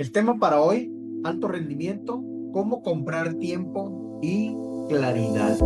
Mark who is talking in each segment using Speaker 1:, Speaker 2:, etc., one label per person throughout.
Speaker 1: El tema para hoy, alto rendimiento, cómo comprar tiempo y claridad.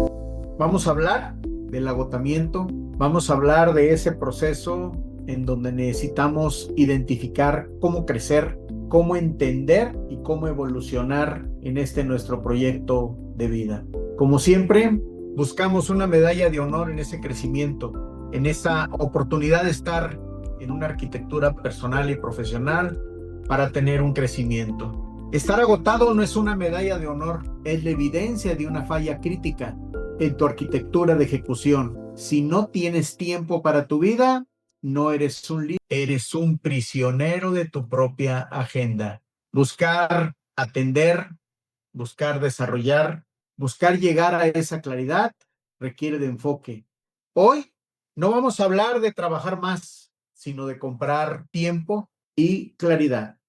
Speaker 1: Vamos a hablar del agotamiento, vamos a hablar de ese proceso en donde necesitamos identificar cómo crecer, cómo entender y cómo evolucionar en este nuestro proyecto de vida. Como siempre, buscamos una medalla de honor en ese crecimiento, en esa oportunidad de estar en una arquitectura personal y profesional para tener un crecimiento. Estar agotado no es una medalla de honor, es la evidencia de una falla crítica en tu arquitectura de ejecución. Si no tienes tiempo para tu vida, no eres un líder, eres un prisionero de tu propia agenda. Buscar atender, buscar desarrollar, buscar llegar a esa claridad requiere de enfoque. Hoy no vamos a hablar de trabajar más, sino de comprar tiempo y claridad.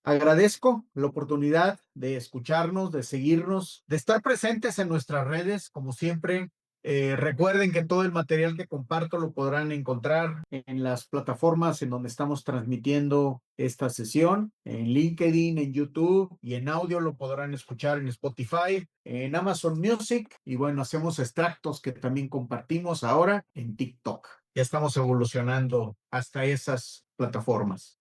Speaker 1: Agradezco la oportunidad de escucharnos, de seguirnos, de estar presentes en nuestras redes, como siempre. Recuerden que todo el material que comparto lo podrán encontrar en las plataformas en donde estamos transmitiendo esta sesión, en LinkedIn, en YouTube y en audio lo podrán escuchar en Spotify, en Amazon Music y bueno, hacemos extractos que también compartimos ahora en TikTok. Ya estamos evolucionando hasta esas plataformas.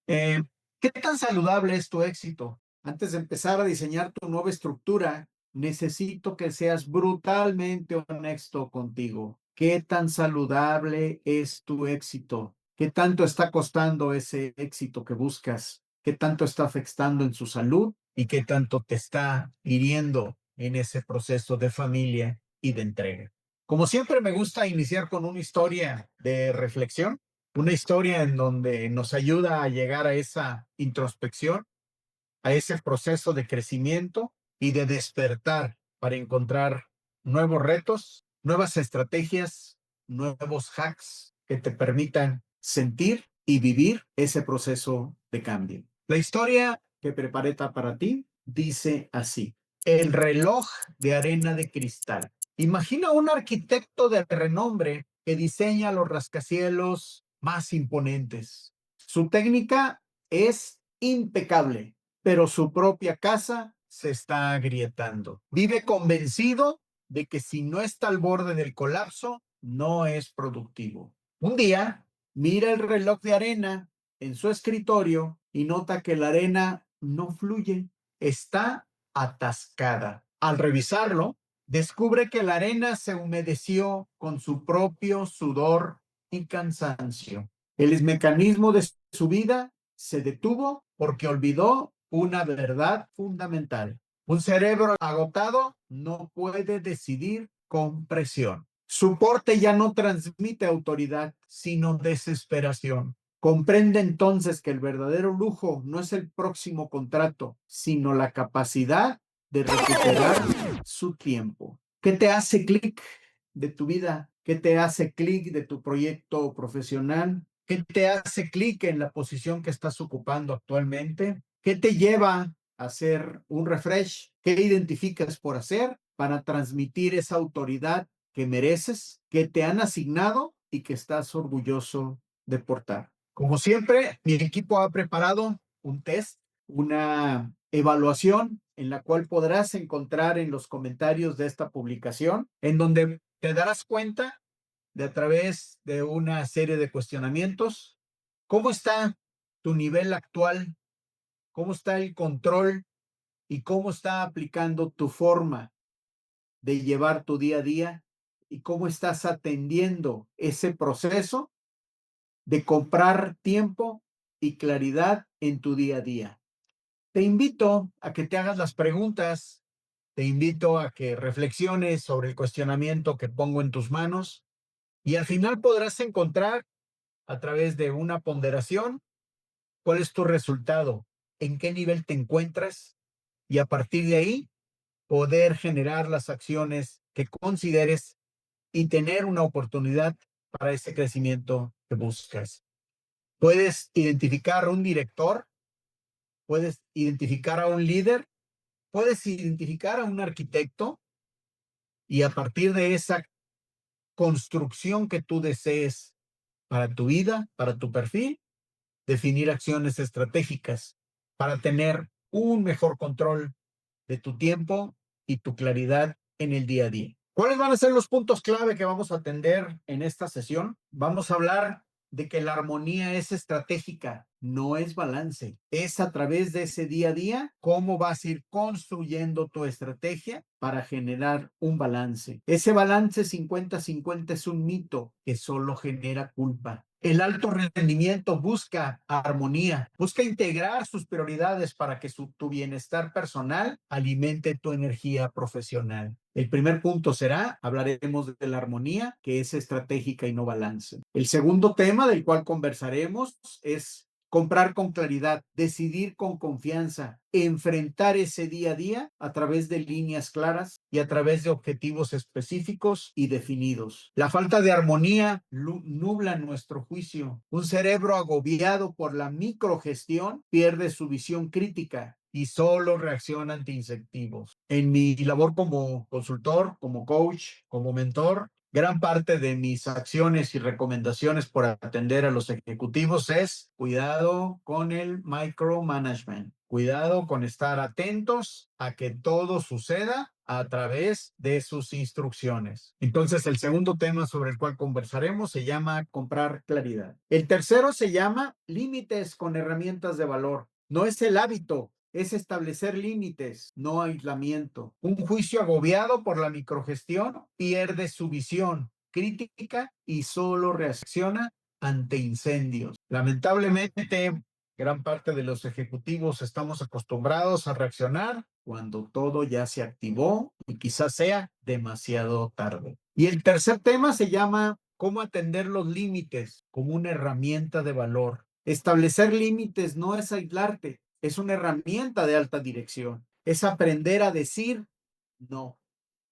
Speaker 1: ¿Qué tan saludable es tu éxito? Antes de empezar a diseñar tu nueva estructura, necesito que seas brutalmente honesto contigo. ¿Qué tan saludable es tu éxito? ¿Qué tanto está costando ese éxito que buscas? ¿Qué tanto está afectando en su salud? ¿Y qué tanto te está hiriendo en ese proceso de familia y de entrega? Como siempre, me gusta iniciar con una historia de reflexión, una historia en donde nos ayuda a llegar a esa introspección, a ese proceso de crecimiento y de despertar para encontrar nuevos retos, nuevas estrategias, nuevos hacks que te permitan sentir y vivir ese proceso de cambio. La historia que preparé para ti dice así: el reloj de arena de cristal. Imagina un arquitecto de renombre que diseña los rascacielos más imponentes. Su técnica es impecable, pero su propia casa se está agrietando. Vive convencido de que si no está al borde del colapso, no es productivo. Un día, mira el reloj de arena en su escritorio y nota que la arena no fluye, está atascada. Al revisarlo, descubre que la arena se humedeció con su propio sudor y cansancio. El mecanismo de su vida se detuvo porque olvidó una verdad fundamental. Un cerebro agotado no puede decidir con presión. Su porte ya no transmite autoridad, sino desesperación. Comprende entonces que el verdadero lujo no es el próximo contrato, sino la capacidad de recuperar su tiempo. ¿Qué te hace clic de tu vida? ¿Qué te hace clic de tu proyecto profesional? ¿Qué te hace clic en la posición que estás ocupando actualmente? ¿Qué te lleva a hacer un refresh? ¿Qué identificas por hacer para transmitir esa autoridad que mereces, que te han asignado y que estás orgulloso de portar? Como siempre, mi equipo ha preparado un test, una evaluación en la cual podrás encontrar en los comentarios de esta publicación, en donde te darás cuenta de a través de una serie de cuestionamientos, cómo está tu nivel actual, cómo está el control y cómo está aplicando tu forma de llevar tu día a día y cómo estás atendiendo ese proceso de comprar tiempo y claridad en tu día a día. Te invito a que te hagas las preguntas, te invito a que reflexiones sobre el cuestionamiento que pongo en tus manos y al final podrás encontrar a través de una ponderación cuál es tu resultado, en qué nivel te encuentras y a partir de ahí poder generar las acciones que consideres y tener una oportunidad para ese crecimiento que buscas. Puedes identificar a un director, puedes identificar a un líder, puedes identificar a un arquitecto y a partir de esa construcción que tú desees para tu vida, para tu perfil, definir acciones estratégicas para tener un mejor control de tu tiempo y tu claridad en el día a día. ¿Cuáles van a ser los puntos clave que vamos a atender en esta sesión? Vamos a hablar de que la armonía es estratégica, no es balance. Es a través de ese día a día cómo vas a ir construyendo tu estrategia para generar un balance. Ese balance 50-50 es un mito que solo genera culpa. El alto rendimiento busca armonía, busca integrar sus prioridades para que tu bienestar personal alimente tu energía profesional. El primer punto será, hablaremos de la armonía, que es estratégica y no balance. El segundo tema del cual conversaremos es comprar con claridad, decidir con confianza, enfrentar ese día a día a través de líneas claras y a través de objetivos específicos y definidos. La falta de armonía nubla nuestro juicio. Un cerebro agobiado por la microgestión pierde su visión crítica y solo reacciona ante incentivos. En mi labor como consultor, como coach, como mentor, gran parte de mis acciones y recomendaciones por atender a los ejecutivos es cuidado con el micromanagement. Cuidado con estar atentos a que todo suceda a través de sus instrucciones. Entonces, el segundo tema sobre el cual conversaremos se llama comprar claridad. El tercero se llama límites con herramientas de valor. No es el hábito, es establecer límites, no aislamiento. Un juicio agobiado por la microgestión pierde su visión crítica y solo reacciona ante incendios. Lamentablemente, gran parte de los ejecutivos estamos acostumbrados a reaccionar cuando todo ya se activó y quizás sea demasiado tarde. Y el tercer tema se llama cómo atender los límites como una herramienta de valor. Establecer límites no es aislarte, es una herramienta de alta dirección. Es aprender a decir no.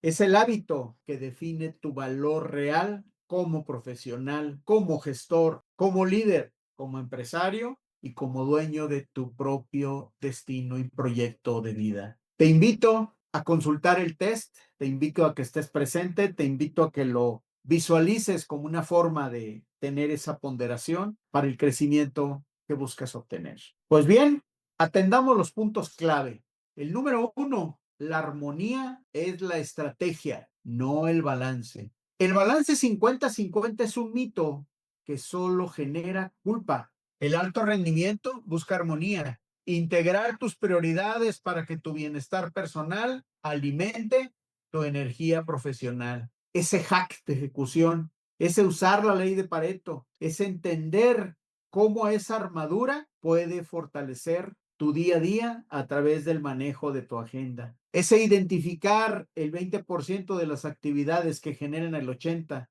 Speaker 1: Es el hábito que define tu valor real como profesional, como gestor, como líder, como empresario y como dueño de tu propio destino y proyecto de vida. Te invito a consultar el test, te invito a que estés presente, te invito a que lo visualices como una forma de tener esa ponderación para el crecimiento que buscas obtener. Pues bien, atendamos los puntos clave. El número 1, la armonía es la estrategia, no el balance. El balance 50-50 es un mito que solo genera culpa. El alto rendimiento busca armonía, integrar tus prioridades para que tu bienestar personal alimente tu energía profesional. Ese hack de ejecución, ese usar la ley de Pareto, ese entender cómo esa armadura puede fortalecer tu día a día a través del manejo de tu agenda. Ese identificar el 20% de las actividades que generan el 80%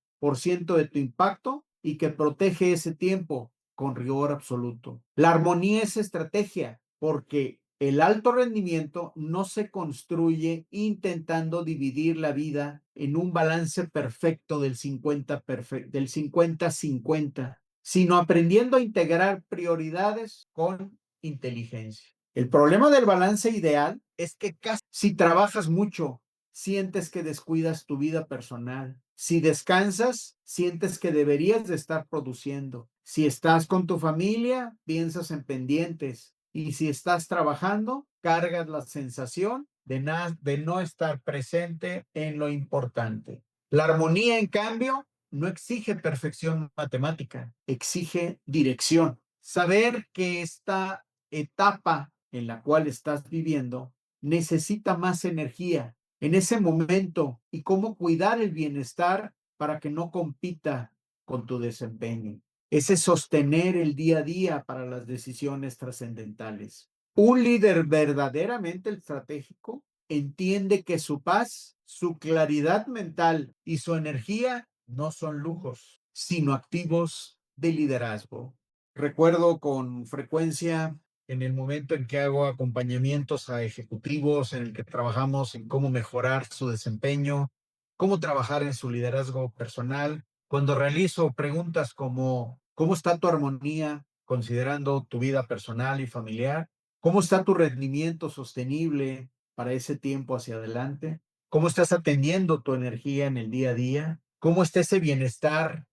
Speaker 1: de tu impacto y que protege ese tiempo con rigor absoluto. La armonía es estrategia porque el alto rendimiento no se construye intentando dividir la vida en un balance perfecto del 50-50, sino aprendiendo a integrar prioridades con inteligencia. El problema del balance ideal es que casi si trabajas mucho, sientes que descuidas tu vida personal. Si descansas, sientes que deberías de estar produciendo. Si estás con tu familia, piensas en pendientes. Y si estás trabajando, cargas la sensación de no estar presente en lo importante. La armonía, en cambio, no exige perfección matemática, exige dirección. Saber que esta etapa en la cual estás viviendo necesita más energía en ese momento y cómo cuidar el bienestar para que no compita con tu desempeño. Ese sostener el día a día para las decisiones trascendentales. Un líder verdaderamente estratégico entiende que su paz, su claridad mental y su energía no son lujos, sino activos de liderazgo. Recuerdo con frecuencia en el momento en que hago acompañamientos a ejecutivos, en el que trabajamos en cómo mejorar su desempeño, cómo trabajar en su liderazgo personal, cuando realizo preguntas como ¿cómo está tu armonía considerando tu vida personal y familiar? ¿Cómo está tu rendimiento sostenible para ese tiempo hacia adelante? ¿Cómo estás atendiendo tu energía en el día a día? ¿Cómo está ese bienestar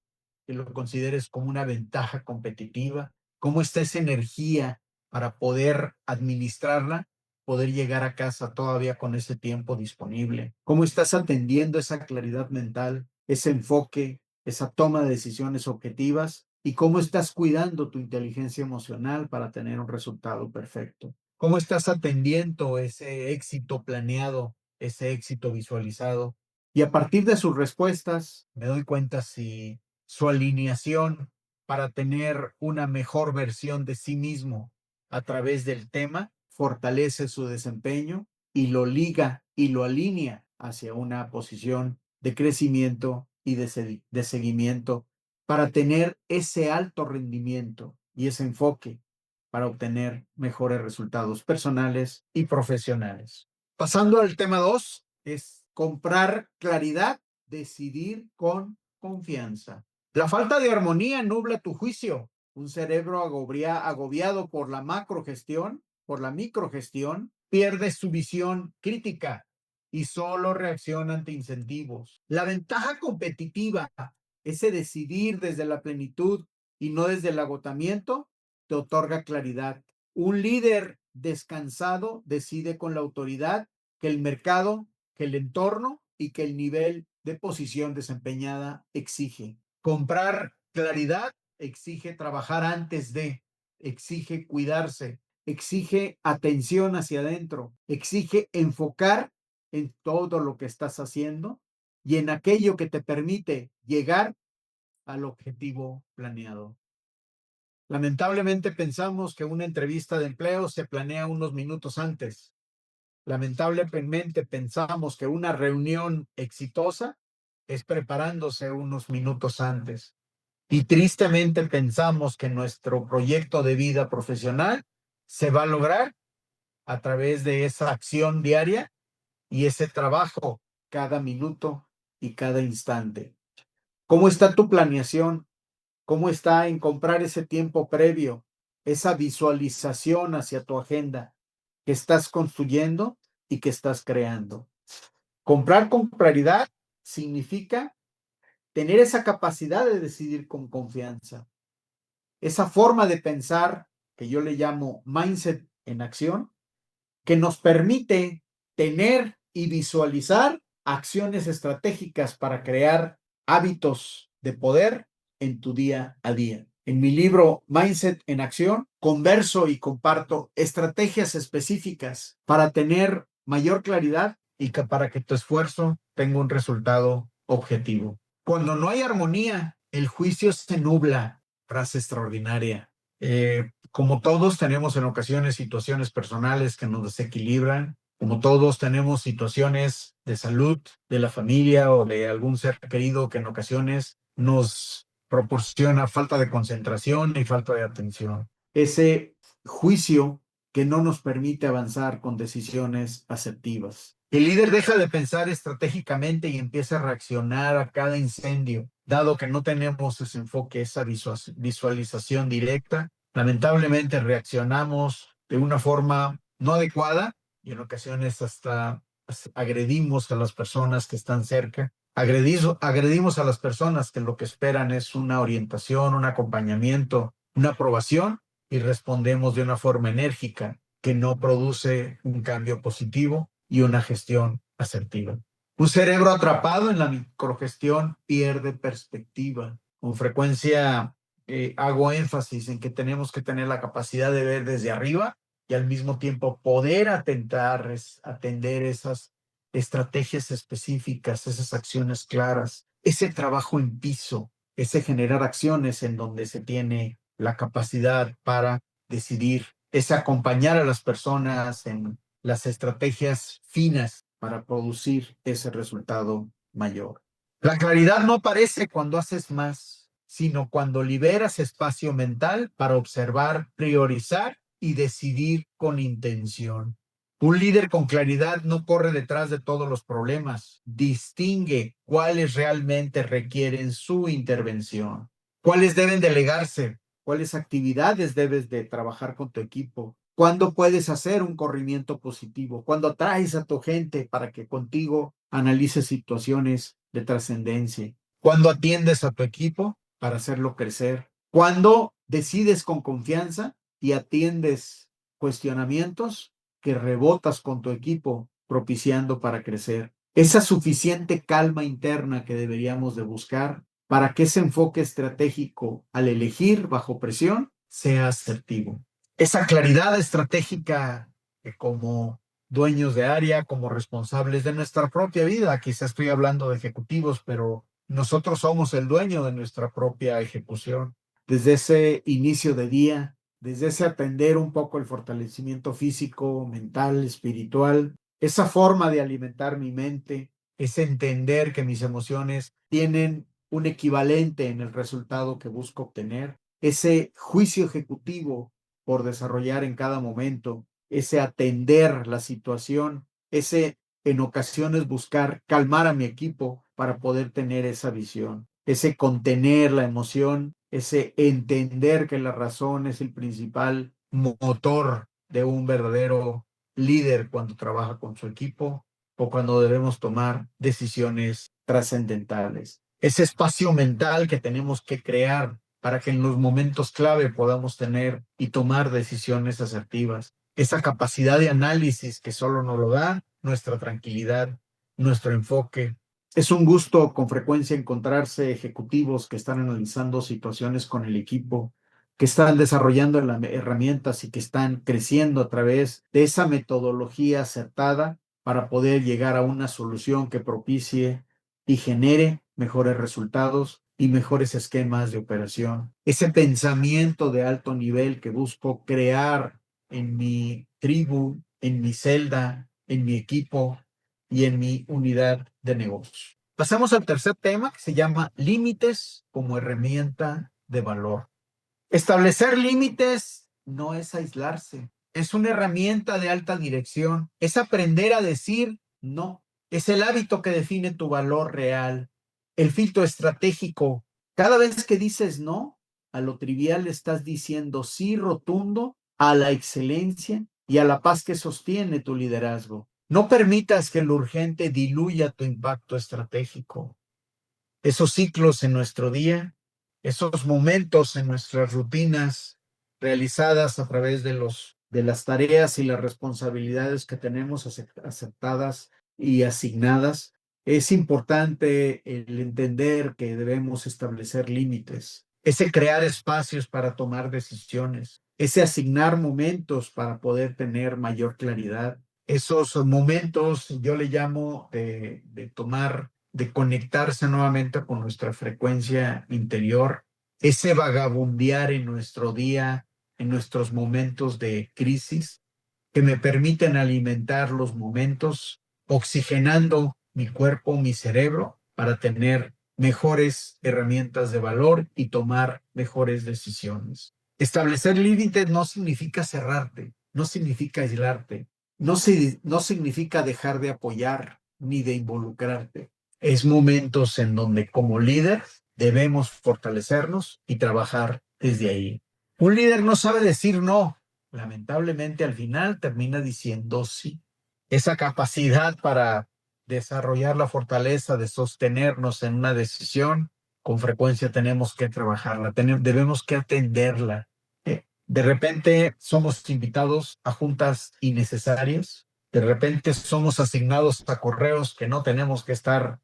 Speaker 1: que lo consideres como una ventaja competitiva? ¿Cómo está esa energía para poder administrarla? poder llegar a casa todavía con ese tiempo disponible? ¿Cómo estás atendiendo esa claridad mental, ese enfoque, esa toma de decisiones objetivas? ¿Y cómo estás cuidando tu inteligencia emocional para tener un resultado perfecto? ¿Cómo estás atendiendo ese éxito planeado, ese éxito visualizado? Y a partir de sus respuestas, me doy cuenta si su alineación para tener una mejor versión de sí mismo a través del tema fortalece su desempeño y lo liga y lo alinea hacia una posición de crecimiento y de seguimiento para tener ese alto rendimiento y ese enfoque para obtener mejores resultados personales y profesionales. Pasando al tema 2, es comprar claridad, decidir con confianza. La falta de armonía nubla tu juicio. Un cerebro agobiado por la macrogestión, por la microgestión, pierde su visión crítica y solo reacciona ante incentivos. La ventaja competitiva, ese decidir desde la plenitud y no desde el agotamiento, te otorga claridad. Un líder descansado decide con la autoridad que el mercado, que el entorno y que el nivel de posición desempeñada exige. Comprar claridad exige trabajar antes de, exige cuidarse, exige atención hacia adentro, exige enfocar en todo lo que estás haciendo y en aquello que te permite llegar al objetivo planeado. Lamentablemente pensamos que una entrevista de empleo se planea unos minutos antes. Lamentablemente pensamos que una reunión exitosa es preparándose unos minutos antes. Y tristemente pensamos que nuestro proyecto de vida profesional se va a lograr a través de esa acción diaria y ese trabajo cada minuto y cada instante. ¿Cómo está tu planeación? ¿Cómo está en comprar ese tiempo previo, esa visualización hacia tu agenda que estás construyendo y que estás creando? Comprar con claridad significa tener esa capacidad de decidir con confianza, esa forma de pensar que yo le llamo mindset en acción, que nos permite tener y visualizar acciones estratégicas para crear hábitos de poder en tu día a día. En mi libro Mindset en Acción, converso y comparto estrategias específicas para tener mayor claridad y para que tu esfuerzo tenga un resultado objetivo. Cuando no hay armonía, el juicio se nubla. Frase extraordinaria. Como todos tenemos en ocasiones situaciones personales que nos desequilibran, como todos tenemos situaciones de salud de la familia o de algún ser querido que en ocasiones nos proporciona falta de concentración y falta de atención. Ese juicio que no nos permite avanzar con decisiones asertivas. El líder deja de pensar estratégicamente y empieza a reaccionar a cada incendio, dado que no tenemos ese enfoque, esa visualización directa. Lamentablemente reaccionamos de una forma no adecuada y en ocasiones hasta agredimos a las personas que están cerca. Agredimos a las personas que lo que esperan es una orientación, un acompañamiento, una aprobación y respondemos de una forma enérgica que no produce un cambio positivo y una gestión asertiva. Un cerebro atrapado en la microgestión pierde perspectiva. Con frecuencia hago énfasis en que tenemos que tener la capacidad de ver desde arriba y al mismo tiempo poder atender esas estrategias específicas, esas acciones claras, ese trabajo en piso, ese generar acciones en donde se tiene la capacidad para decidir, ese acompañar a las personas en las estrategias finas para producir ese resultado mayor. La claridad no aparece cuando haces más, sino cuando liberas espacio mental para observar, priorizar y decidir con intención. Un líder con claridad no corre detrás de todos los problemas, distingue cuáles realmente requieren su intervención, cuáles deben delegarse, cuáles actividades debes de trabajar con tu equipo, cuándo puedes hacer un corrimiento positivo, cuándo atraes a tu gente para que contigo analice situaciones de trascendencia, cuándo atiendes a tu equipo para hacerlo crecer, cuándo decides con confianza y atiendes cuestionamientos que rebotas con tu equipo, propiciando para crecer. Esa suficiente calma interna que deberíamos de buscar para que ese enfoque estratégico al elegir bajo presión sea asertivo. Esa claridad estratégica que como dueños de área, como responsables de nuestra propia vida, quizá estoy hablando de ejecutivos, pero nosotros somos el dueño de nuestra propia ejecución. Desde ese inicio de día, desde ese atender un poco el fortalecimiento físico, mental, espiritual, esa forma de alimentar mi mente, es entender que mis emociones tienen un equivalente en el resultado que busco obtener, ese juicio ejecutivo por desarrollar en cada momento, ese atender la situación, ese en ocasiones buscar calmar a mi equipo para poder tener esa visión, ese contener la emoción, ese entender que la razón es el principal motor de un verdadero líder cuando trabaja con su equipo o cuando debemos tomar decisiones trascendentales. Ese espacio mental que tenemos que crear para que en los momentos clave podamos tener y tomar decisiones asertivas. Esa capacidad de análisis que solo nos lo da nuestra tranquilidad, nuestro enfoque. Es un gusto con frecuencia encontrarse ejecutivos que están analizando situaciones con el equipo, que están desarrollando herramientas y que están creciendo a través de esa metodología acertada para poder llegar a una solución que propicie y genere mejores resultados y mejores esquemas de operación. Ese pensamiento de alto nivel que busco crear en mi tribu, en mi celda, en mi equipo y en mi unidad de negocios. Pasamos al tercer tema que se llama límites como herramienta de valor. Establecer límites no es aislarse, es una herramienta de alta dirección, es aprender a decir no, es el hábito que define tu valor real, el filtro estratégico. Cada vez que dices no a lo trivial, estás diciendo sí rotundo a la excelencia y a la paz que sostiene tu liderazgo. No permitas que lo urgente diluya tu impacto estratégico. Esos ciclos en nuestro día, esos momentos en nuestras rutinas realizadas a través de las tareas y las responsabilidades que tenemos aceptadas y asignadas, es importante el entender que debemos establecer límites, ese crear espacios para tomar decisiones, ese asignar momentos para poder tener mayor claridad. Esos momentos yo le llamo de tomar, de conectarse nuevamente con nuestra frecuencia interior, ese vagabundear en nuestro día, en nuestros momentos de crisis, que me permiten alimentar los momentos, oxigenando mi cuerpo, mi cerebro, para tener mejores herramientas de valor y tomar mejores decisiones. Establecer límites no significa cerrarte, no significa aislarte, no significa dejar de apoyar ni de involucrarte. Es momentos en donde como líder debemos fortalecernos y trabajar desde ahí. Un líder no sabe decir no. Lamentablemente al final termina diciendo sí. Esa capacidad para desarrollar la fortaleza de sostenernos en una decisión, con frecuencia tenemos que trabajarla, debemos que atenderla. De repente somos invitados a juntas innecesarias, de repente somos asignados a correos que no tenemos que estar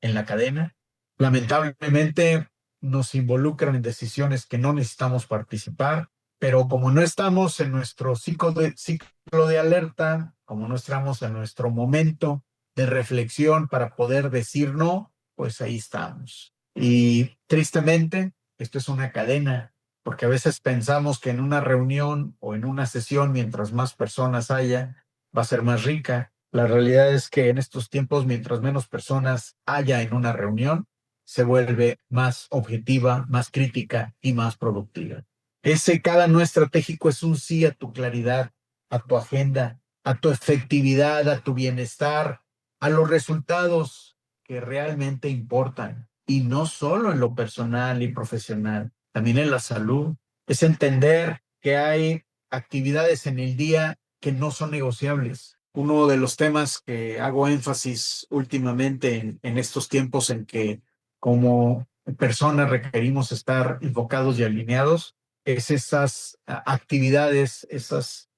Speaker 1: en la cadena. Lamentablemente nos involucran en decisiones que no necesitamos participar, pero como no estamos en nuestro ciclo de alerta, como no estamos en nuestro momento de reflexión para poder decir no, pues ahí estamos. Y tristemente, esto es una cadena, porque a veces pensamos que en una reunión o en una sesión, mientras más personas haya, va a ser más rica. La realidad es que en estos tiempos, mientras menos personas haya en una reunión, se vuelve más objetiva, más crítica y más productiva. Ese cada no estratégico es un sí a tu claridad, a tu agenda, a tu efectividad, a tu bienestar, a los resultados que realmente importan. Y no solo en lo personal y profesional, también en la salud. Es entender que hay actividades en el día que no son negociables. Uno de los temas que hago énfasis últimamente en estos tiempos en que como personas requerimos estar enfocados y alineados es esas actividades, esas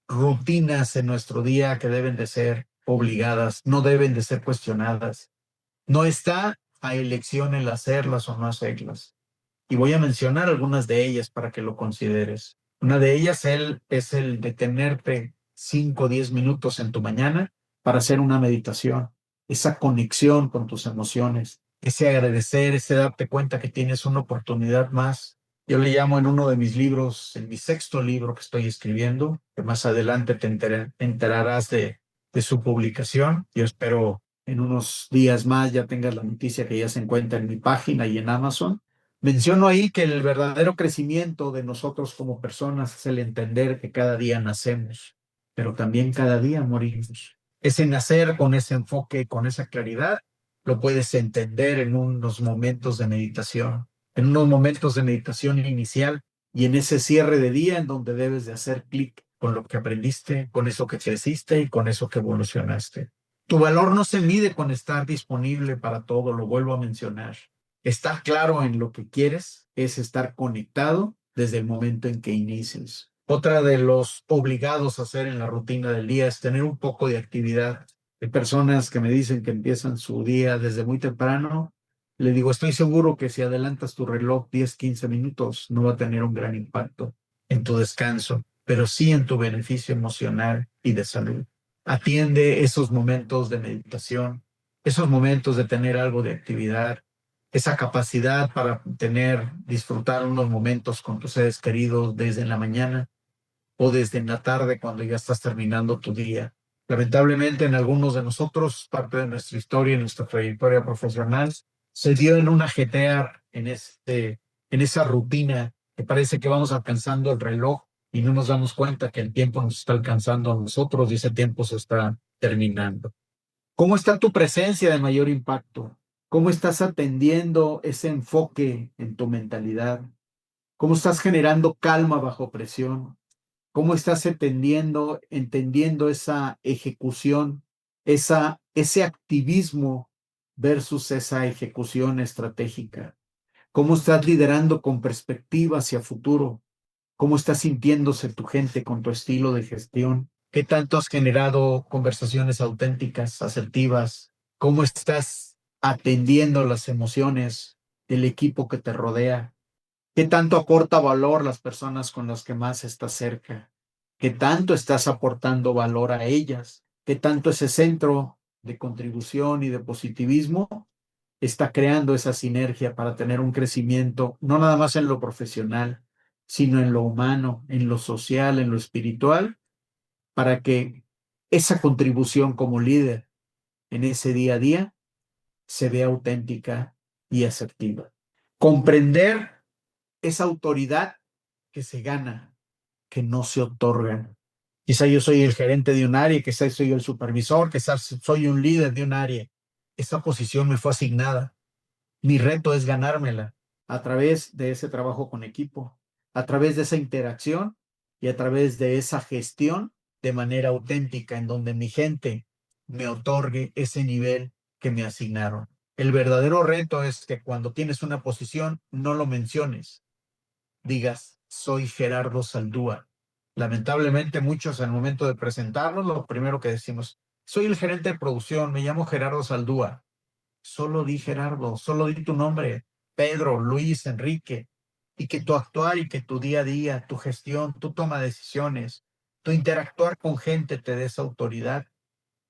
Speaker 1: rutinas en nuestro día que deben de ser obligadas, no deben de ser cuestionadas. No está a elección el hacerlas o no hacerlas. Y voy a mencionar algunas de ellas para que lo consideres. Una de ellas es el detenerte 5 o 10 minutos en tu mañana para hacer una meditación, esa conexión con tus emociones, ese agradecer, ese darte cuenta que tienes una oportunidad más. Yo le llamo en uno de mis libros, en mi sexto libro que estoy escribiendo, que más adelante enterarás de su publicación. Yo espero en unos días más ya tengas la noticia que ya se encuentra en mi página y en Amazon. Menciono ahí que el verdadero crecimiento de nosotros como personas es el entender que cada día nacemos, pero también cada día morimos. Ese nacer con ese enfoque, con esa claridad, lo puedes entender en unos momentos de meditación, en unos momentos de meditación inicial y en ese cierre de día en donde debes de hacer clic con lo que aprendiste, con eso que creciste y con eso que evolucionaste. Tu valor no se mide con estar disponible para todo, lo vuelvo a mencionar. Estar claro en lo que quieres es estar conectado desde el momento en que inicies. Otra de los obligados a hacer en la rutina del día es tener un poco de actividad. Hay personas que me dicen que empiezan su día desde muy temprano. Le digo, estoy seguro que si adelantas tu reloj 10, 15 minutos, no va a tener un gran impacto en tu descanso, pero sí en tu beneficio emocional y de salud. Atiende esos momentos de meditación, esos momentos de tener algo de actividad, esa capacidad para disfrutar unos momentos con tus seres queridos desde la mañana o desde la tarde cuando ya estás terminando tu día. Lamentablemente en algunos de nosotros, parte de nuestra historia y nuestra trayectoria profesional, se dio en un ajetear, en esa rutina que parece que vamos alcanzando el reloj y no nos damos cuenta que el tiempo nos está alcanzando a nosotros y ese tiempo se está terminando. ¿Cómo está tu presencia de mayor impacto? ¿Cómo estás atendiendo ese enfoque en tu mentalidad? ¿Cómo estás generando calma bajo presión? ¿Cómo estás entendiendo esa ejecución, ese activismo versus esa ejecución estratégica? ¿Cómo estás liderando con perspectiva hacia futuro? ¿Cómo está sintiéndose tu gente con tu estilo de gestión? ¿Qué tanto has generado conversaciones auténticas, asertivas? ¿Cómo estás atendiendo las emociones del equipo que te rodea? ¿Qué tanto aporta valor las personas con las que más estás cerca? ¿Qué tanto estás aportando valor a ellas? ¿Qué tanto ese centro de contribución y de positivismo está creando esa sinergia para tener un crecimiento, no nada más en lo profesional, sino en lo humano, en lo social, en lo espiritual, para que esa contribución como líder en ese día a día se vea auténtica y asertiva? Comprender esa autoridad que se gana, que no se otorga. Quizá yo soy el gerente de un área, quizá soy el supervisor, quizá soy un líder de un área. Esa posición me fue asignada. Mi reto es ganármela a través de ese trabajo con equipo, a través de esa interacción y a través de esa gestión de manera auténtica en donde mi gente me otorgue ese nivel que me asignaron. El verdadero reto es que cuando tienes una posición no lo menciones, digas, soy Gerardo Saldúa. Lamentablemente muchos al momento de presentarnos, lo primero que decimos, soy el gerente de producción, me llamo Gerardo Saldúa. Solo di Gerardo, solo di tu nombre, Pedro, Luis, Enrique, y que tu actuar y que tu día a día, tu gestión, tu toma de decisiones, tu interactuar con gente te dé esa autoridad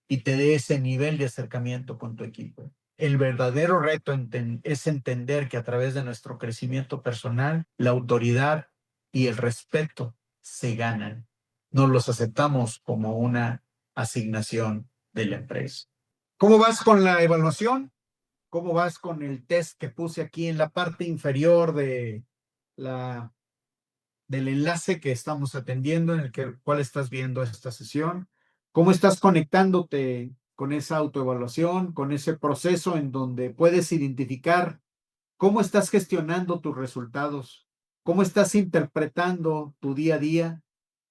Speaker 1: y te dé ese nivel de acercamiento con tu equipo. El verdadero reto es entender que a través de nuestro crecimiento personal, la autoridad y el respeto se ganan. No los aceptamos como una asignación de la empresa. ¿Cómo vas con la evaluación? ¿Cómo vas con el test que puse aquí en la parte inferior la, del enlace que estamos atendiendo, en el cual estás viendo esta sesión? ¿Cómo estás conectándote con esa autoevaluación, con ese proceso en donde puedes identificar cómo estás gestionando tus resultados? ¿Cómo estás interpretando tu día a día?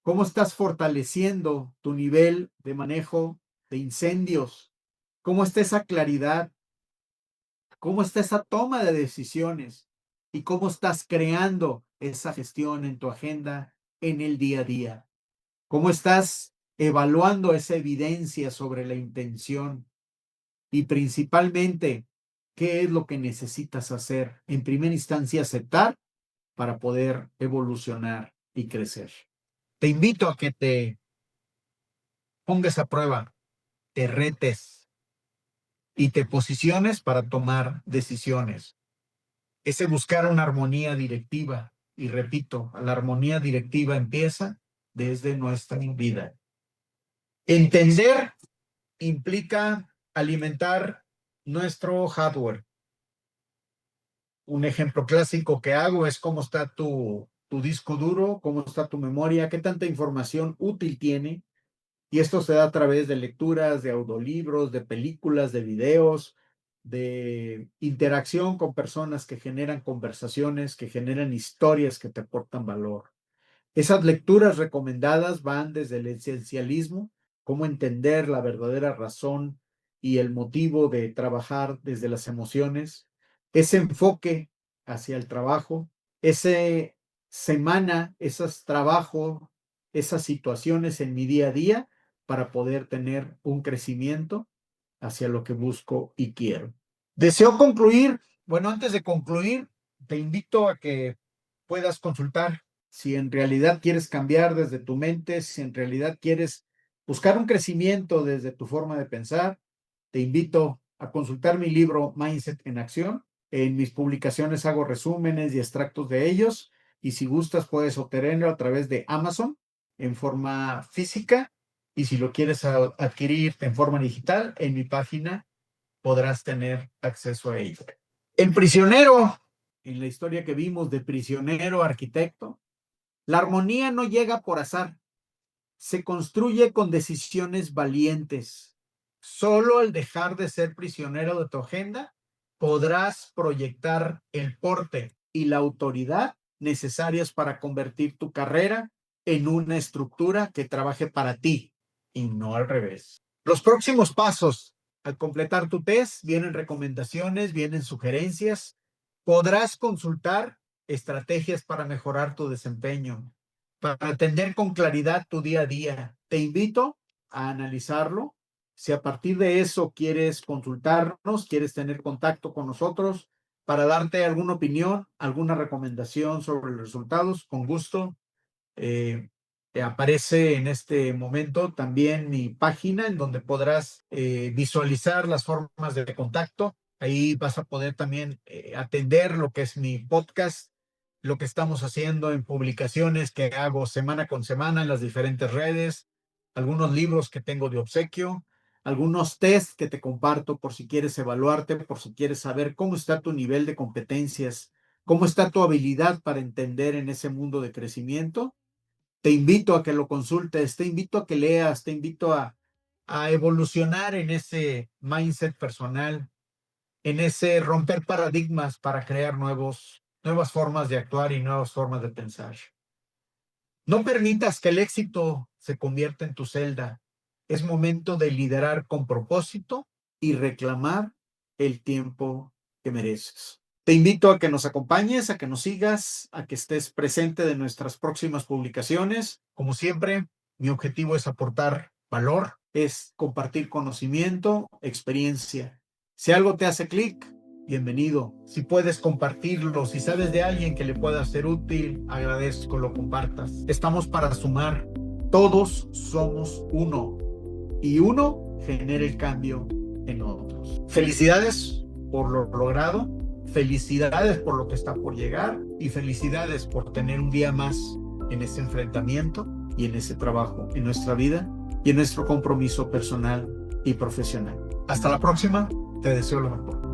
Speaker 1: ¿Cómo estás fortaleciendo tu nivel de manejo de incendios? ¿Cómo está esa claridad? ¿Cómo está esa toma de decisiones? ¿Y cómo estás creando esa gestión en tu agenda en el día a día? ¿Cómo estás evaluando esa evidencia sobre la intención? Y principalmente, ¿qué es lo que necesitas hacer? En primera instancia, aceptar para poder evolucionar y crecer. Te invito a que te pongas a prueba, te retes y te posiciones para tomar decisiones. Ese buscar una armonía directiva. Y repito, la armonía directiva empieza desde nuestra vida. Entender implica alimentar nuestro hardware. Un ejemplo clásico que hago es cómo está tu disco duro, cómo está tu memoria, qué tanta información útil tiene. Y esto se da a través de lecturas, de audiolibros, de películas, de videos, de interacción con personas que generan conversaciones, que generan historias que te aportan valor. Esas lecturas recomendadas van desde el esencialismo, cómo entender la verdadera razón y el motivo de trabajar desde las emociones, ese enfoque hacia el trabajo, ese semana, esos trabajos, esas situaciones en mi día a día para poder tener un crecimiento hacia lo que busco y quiero. Deseo concluir. Bueno, antes de concluir, te invito a que puedas consultar si en realidad quieres cambiar desde tu mente, si en realidad quieres buscar un crecimiento desde tu forma de pensar. Te invito a consultar mi libro Mindset en Acción. En mis publicaciones hago resúmenes y extractos de ellos, y si gustas puedes obtenerlo a través de Amazon en forma física, y si lo quieres adquirir en forma digital, en mi página podrás tener acceso a ello. El prisionero, en la historia que vimos de prisionero arquitecto, la armonía no llega por azar, se construye con decisiones valientes. Solo al dejar de ser prisionero de tu agenda, podrás proyectar el porte y la autoridad necesarias para convertir tu carrera en una estructura que trabaje para ti y no al revés. Los próximos pasos. Al completar tu test, vienen recomendaciones, vienen sugerencias. Podrás consultar estrategias para mejorar tu desempeño, para atender con claridad tu día a día. Te invito a analizarlo. Si a partir de eso quieres consultarnos, quieres tener contacto con nosotros para darte alguna opinión, alguna recomendación sobre los resultados, con gusto. Aparece en este momento también mi página en donde podrás visualizar las formas de contacto. Ahí vas a poder también atender lo que es mi podcast, lo que estamos haciendo en publicaciones que hago semana con semana en las diferentes redes, algunos libros que tengo de obsequio, algunos tests que te comparto por si quieres evaluarte, por si quieres saber cómo está tu nivel de competencias, cómo está tu habilidad para entender en ese mundo de crecimiento. Te invito a que lo consultes, te invito a que leas, te invito a evolucionar en ese mindset personal, en ese romper paradigmas para crear nuevas formas de actuar y nuevas formas de pensar. No permitas que el éxito se convierta en tu celda. Es momento de liderar con propósito y reclamar el tiempo que mereces. Te invito a que nos acompañes, a que nos sigas, a que estés presente de nuestras próximas publicaciones. Como siempre, mi objetivo es aportar valor, es compartir conocimiento, experiencia. Si algo te hace clic, bienvenido. Si puedes compartirlo, si sabes de alguien que le pueda ser útil, agradezco lo compartas. Estamos para sumar. Todos somos uno y uno genera el cambio en otros. Felicidades por lo logrado. Felicidades por lo que está por llegar y felicidades por tener un día más en ese enfrentamiento y en ese trabajo, en nuestra vida y en nuestro compromiso personal y profesional. Hasta la próxima, te deseo lo mejor.